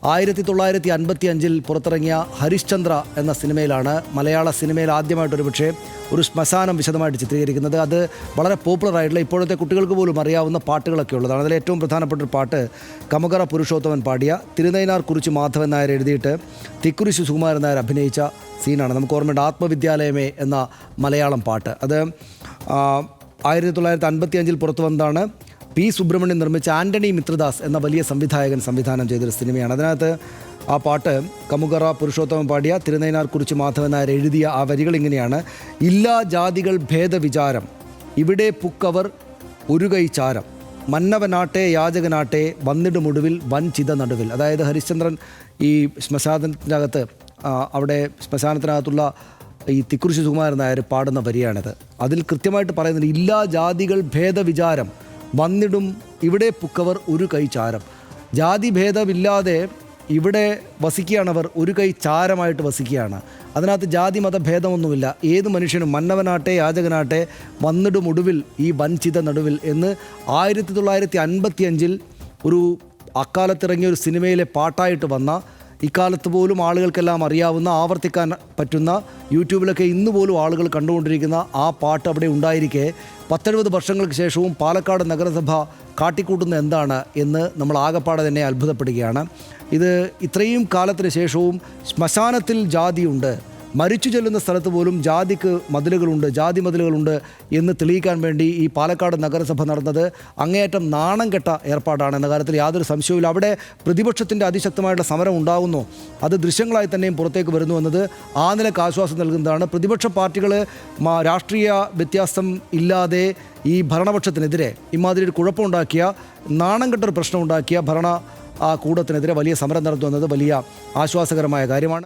1955 പുറത്തിറങ്ങിയ ഹരിശ്ചന്ദ്ര എന്ന സിനിമയിലാണ് മലയാള സിനിമയിൽ ആദ്യമായിട്ടൊരു പക്ഷേ ഒരു ശ്മശാനം വിശദമായിട്ട് ചിത്രീകരിക്കുന്നത്. അത് വളരെ പോപ്പുലറായിട്ടുള്ള ഇപ്പോഴത്തെ കുട്ടികൾക്ക് പോലും അറിയാവുന്ന പാട്ടുകളൊക്കെ ഉള്ളതാണ്. അതിൽ ഏറ്റവും പ്രധാനപ്പെട്ട ഒരു പാട്ട് കമുകറ പുരുഷോത്തമൻ പാടിയ തിരുനൈനാർ കുറിച്ച് മാധവൻ നായർ എഴുതിയിട്ട് തിക്കുറിശി സുകുമാരൻ നായർ അഭിനയിച്ച സീനാണ്. നമുക്ക് ഓർമ്മയുണ്ട് ആത്മവിദ്യാലയമേ എന്ന മലയാളം പാട്ട്. അത് 1955 പുറത്തു വന്നതാണ്. പി സുബ്രഹ്മണ്യൻ നിർമ്മിച്ച ആൻ്റണി മിത്രദാസ് എന്ന വലിയ സംവിധായകൻ സംവിധാനം ചെയ്തൊരു സിനിമയാണ്. അതിനകത്ത് ആ പാട്ട് കമുകറ പുരുഷോത്തമൻ പാടിയ തിരുനൈനാർ കുറിച്ച് മാധവൻ നായർ എഴുതിയ ആ വരികൾ ഇങ്ങനെയാണ്: ഇല്ലാ ജാതികൾ ഭേദവിചാരം, ഇവിടെ പുക്കവർ ഒരു കൈ ചാരം, മന്നവനാട്ടെ യാചകനാട്ടെ വന്നിടുമൊടുവിൽ വൻ ചിത നടുവിൽ. അതായത് ഹരിശ്ചന്ദ്രൻ ഈ ശ്മശാനത്തിനകത്ത് അവിടെ ശ്മശാനത്തിനകത്തുള്ള ഈ തിക്കുറിശി സുകുമാരൻ നായർ പാടുന്ന വരിയാണിത്. അതിൽ കൃത്യമായിട്ട് പറയുന്നത് ഇല്ലാ ജാതികൾ ഭേദവിചാരം, വന്നിടും ഇവിടെ പുക്കവർ ഒരു കൈ ചാരം. ജാതി ഭേദമില്ലാതെ ഇവിടെ വസിക്കുകയാണവർ, ഒരു കൈ ചാരമായിട്ട് വസിക്കുകയാണ്. അതിനകത്ത് ജാതി മതഭേദമൊന്നുമില്ല. ഏത് മനുഷ്യനും മന്നവനാട്ടെ യാചകനാട്ടെ വന്നിടും ഒടുവിൽ ഈ വൻചിത നടുവിൽ എന്ന് 1955 ഒരു അക്കാലത്തിറങ്ങിയ ഒരു സിനിമയിലെ പാട്ടായിട്ട് വന്ന, ഇക്കാലത്ത് പോലും ആളുകൾക്കെല്ലാം അറിയാവുന്ന, ആവർത്തിക്കാൻ പറ്റുന്ന, യൂട്യൂബിലൊക്കെ ഇന്ന് പോലും ആളുകൾ കണ്ടുകൊണ്ടിരിക്കുന്ന ആ പാട്ട് അവിടെ ഉണ്ടായിരിക്കെ 10-70 വർഷങ്ങൾക്ക് ശേഷവും പാലക്കാട് നഗരസഭ കാട്ടിക്കൂട്ടുന്ന എന്താണ് എന്ന് നമ്മൾ ആകപ്പാടെ തന്നെ അത്ഭുതപ്പെടുകയാണ്. ഇത് ഇത്രയും കാലത്തിന് ശേഷവും ശ്മശാനത്തിൽ ജാതിയുണ്ട്, മരിച്ചു ചെല്ലുന്ന സ്ഥലത്ത് പോലും ജാതിക്ക് മതിലുകളുണ്ട്, ജാതി മതിലുകളുണ്ട് എന്ന് തെളിയിക്കാൻ വേണ്ടി ഈ പാലക്കാട് നഗരസഭ നടന്നത് അങ്ങേയറ്റം നാണം കെട്ട ഏർപ്പാടാണ് എന്ന കാര്യത്തിൽ യാതൊരു സംശയവുമില്ല. അവിടെ പ്രതിപക്ഷത്തിൻ്റെ അതിശക്തമായിട്ടുള്ള സമരം ഉണ്ടാകുന്നു, അത് ദൃശ്യങ്ങളായി തന്നെയും പുറത്തേക്ക് വരുന്നു എന്നത് ആ നിലക്ക് ആശ്വാസം നൽകുന്നതാണ്. പ്രതിപക്ഷ പാർട്ടികൾ രാഷ്ട്രീയ വ്യത്യാസം ഇല്ലാതെ ഈ ഭരണപക്ഷത്തിനെതിരെ ഇമാതിരി ഒരു കുഴപ്പമുണ്ടാക്കിയ, നാണം കെട്ടൊരു പ്രശ്നമുണ്ടാക്കിയ ഭരണ കൂടത്തിനെതിരെ വലിയ സമരം നടത്തുന്നത് വലിയ ആശ്വാസകരമായ കാര്യമാണ്.